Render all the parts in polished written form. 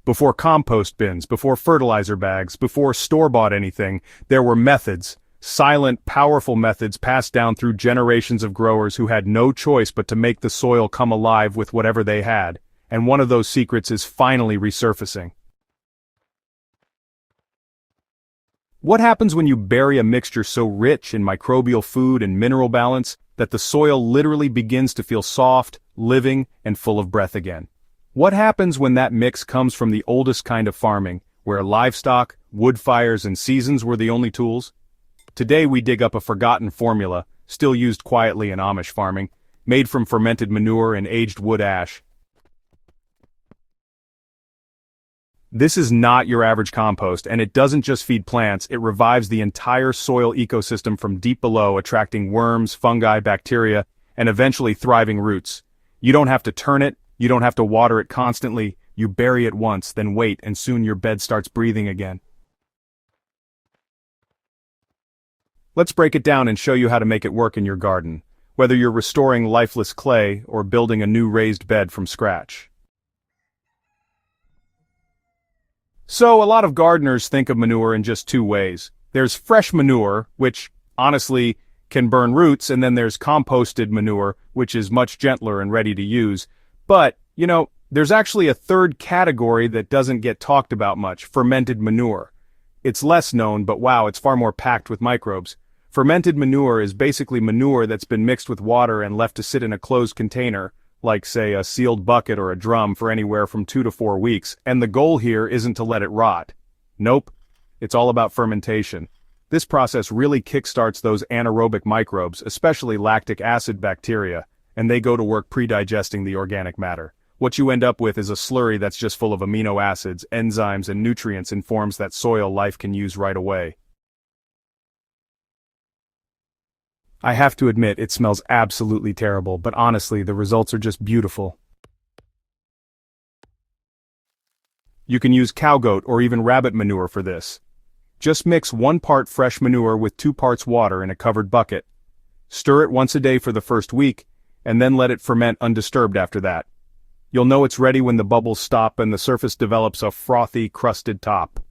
Before compost bins, before fertilizer bags, before store-bought anything, there were methods, silent, powerful methods passed down through generations of growers who had no choice but to make the soil come alive with whatever they had, and one of those secrets is finally resurfacing. What happens when you bury a mixture so rich in microbial food and mineral balance that the soil literally begins to feel soft, living, and full of breath again? What happens when that mix comes from the oldest kind of farming, where livestock, wood fires, and seasons were the only tools? Today we dig up a forgotten formula, still used quietly in Amish farming, made from fermented manure and aged wood ash. This is not your average compost, and it doesn't just feed plants, it revives the entire soil ecosystem from deep below, attracting worms, fungi, bacteria, and eventually thriving roots. You don't have to turn it, you don't have to water it constantly, you bury it once, then wait, and soon your bed starts breathing again. Let's break it down and show you how to make it work in your garden, whether you're restoring lifeless clay or building a new raised bed from scratch. So, a lot of gardeners think of manure in just two ways. There's fresh manure, which, honestly, can burn roots, and then there's composted manure, which is much gentler and ready to use. But, there's actually a third category that doesn't get talked about much: fermented manure. It's less known, but wow, it's far more packed with microbes. Fermented manure is basically manure that's been mixed with water and left to sit in a closed container, like say a sealed bucket or a drum, for anywhere from 2 to 4 weeks, and the goal here isn't to let it rot. Nope, it's all about fermentation. This process really kickstarts those anaerobic microbes, especially lactic acid bacteria, and they go to work pre-digesting the organic matter. What you end up with is a slurry that's just full of amino acids, enzymes, and nutrients in forms that soil life can use right away. I have to admit, it smells absolutely terrible, but honestly, the results are just beautiful. You can use cow goat or even rabbit manure for this. Just mix 1 part fresh manure with 2 parts water in a covered bucket. Stir it once a day for the first week, and then let it ferment undisturbed after that. You'll know it's ready when the bubbles stop and the surface develops a frothy, crusted top.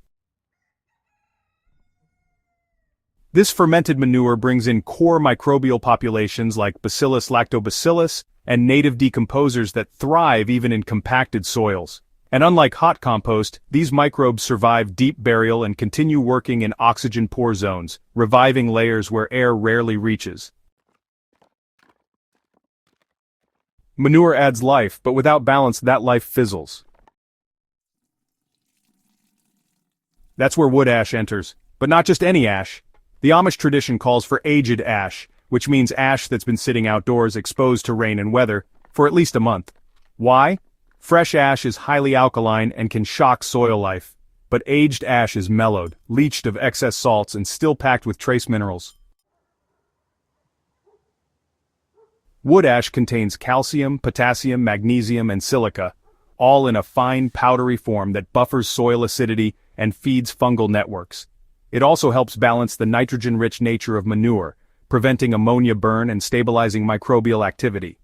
This fermented manure brings in core microbial populations like Bacillus lactobacillus and native decomposers that thrive even in compacted soils. And unlike hot compost, these microbes survive deep burial and continue working in oxygen-poor zones, reviving layers where air rarely reaches. Manure adds life, but without balance, that life fizzles. That's where wood ash enters, but not just any ash. The Amish tradition calls for aged ash, which means ash that's been sitting outdoors exposed to rain and weather for at least a month. Why? Fresh ash is highly alkaline and can shock soil life, but aged ash is mellowed, leached of excess salts, and still packed with trace minerals. Wood ash contains calcium, potassium, magnesium, and silica, all in a fine, powdery form that buffers soil acidity and feeds fungal networks. It also helps balance the nitrogen-rich nature of manure, preventing ammonia burn and stabilizing microbial activity.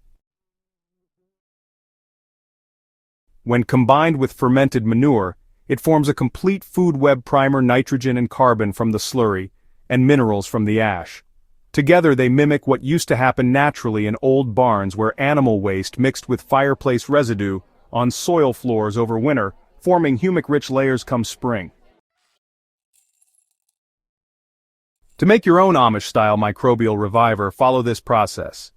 When combined with fermented manure, it forms a complete food web: primer nitrogen and carbon from the slurry, and minerals from the ash. Together they mimic what used to happen naturally in old barns where animal waste mixed with fireplace residue on soil floors over winter, forming humic-rich layers come spring. To make your own Amish-style microbial reviver, follow this process.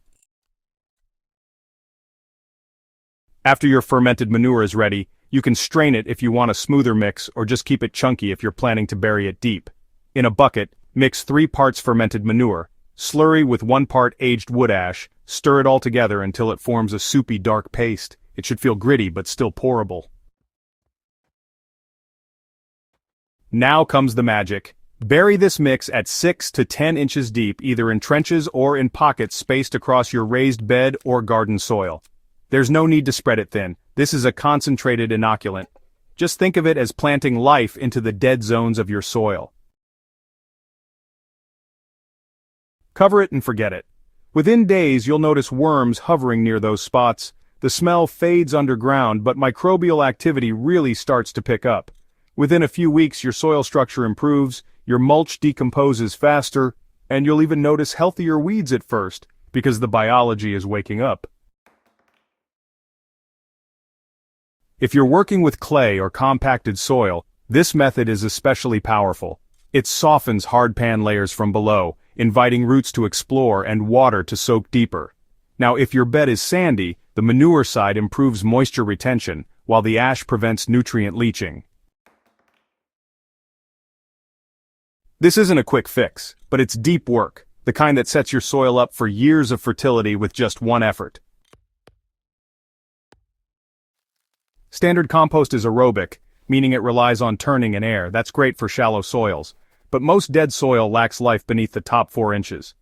After your fermented manure is ready, you can strain it if you want a smoother mix, or just keep it chunky if you're planning to bury it deep. In a bucket, mix 3 parts fermented manure, slurry with 1 part aged wood ash, stir it all together until it forms a soupy dark paste. It should feel gritty but still pourable. Now comes the magic. Bury this mix at 6 to 10 inches deep, either in trenches or in pockets spaced across your raised bed or garden soil. There's no need to spread it thin. This is a concentrated inoculant. Just think of it as planting life into the dead zones of your soil. Cover it and forget it. Within days, you'll notice worms hovering near those spots. The smell fades underground, but microbial activity really starts to pick up. Within a few weeks, your soil structure improves, your mulch decomposes faster, and you'll even notice healthier weeds at first, because the biology is waking up. If you're working with clay or compacted soil, this method is especially powerful. It softens hard pan layers from below, inviting roots to explore and water to soak deeper. Now, if your bed is sandy, the manure side improves moisture retention, while the ash prevents nutrient leaching. This isn't a quick fix, but it's deep work, the kind that sets your soil up for years of fertility with just one effort. Standard compost is aerobic, meaning it relies on turning and air. That's great for shallow soils. But most dead soil lacks life beneath the top 4 inches.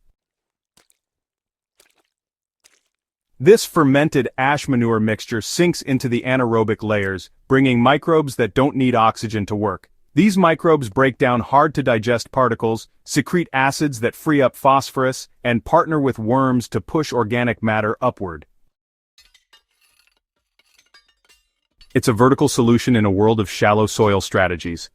This fermented ash manure mixture sinks into the anaerobic layers, bringing microbes that don't need oxygen to work. These microbes break down hard-to-digest particles, secrete acids that free up phosphorus, and partner with worms to push organic matter upward. It's a vertical solution in a world of shallow soil strategies.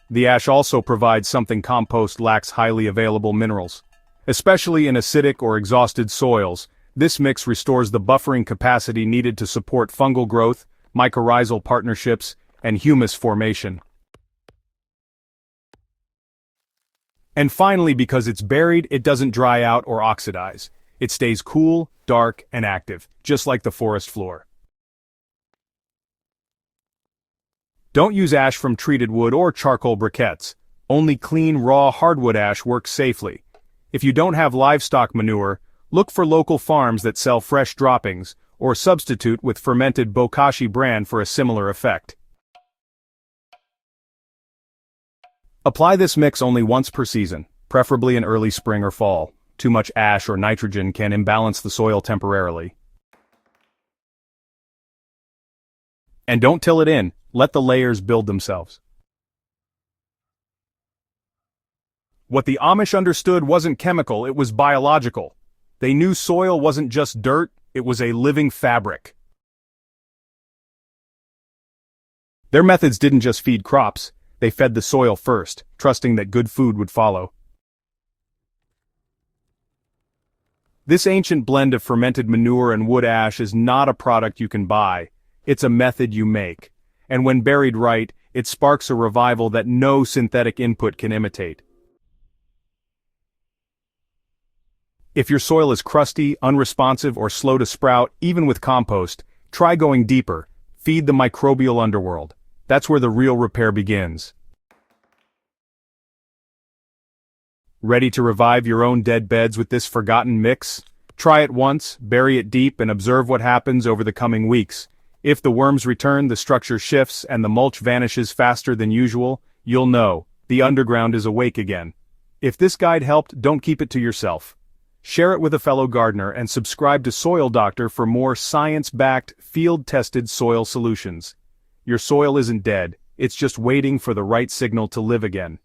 The ash also provides something compost lacks: highly available minerals. Especially in acidic or exhausted soils, this mix restores the buffering capacity needed to support fungal growth, mycorrhizal partnerships, and humus formation. And finally, because it's buried, it doesn't dry out or oxidize. It stays cool, dark, and active, just like the forest floor. Don't use ash from treated wood or charcoal briquettes. Only clean, raw hardwood ash works safely. If you don't have livestock manure, look for local farms that sell fresh droppings, or substitute with fermented bokashi bran for a similar effect. Apply this mix only once per season, preferably in early spring or fall. Too much ash or nitrogen can imbalance the soil temporarily. And don't till it in, let the layers build themselves. What the Amish understood wasn't chemical, it was biological. They knew soil wasn't just dirt, it was a living fabric. Their methods didn't just feed crops, they fed the soil first, trusting that good food would follow. This ancient blend of fermented manure and wood ash is not a product you can buy, it's a method you make. And when buried right, it sparks a revival that no synthetic input can imitate. If your soil is crusty, unresponsive, or slow to sprout, even with compost, try going deeper. Feed the microbial underworld. That's where the real repair begins. Ready to revive your own dead beds with this forgotten mix? Try it once, bury it deep, and observe what happens over the coming weeks. If the worms return, the structure shifts, and the mulch vanishes faster than usual, you'll know the underground is awake again. If this guide helped, don't keep it to yourself. Share it with a fellow gardener and subscribe to Soil Doctor for more science-backed, field-tested soil solutions. Your soil isn't dead, it's just waiting for the right signal to live again.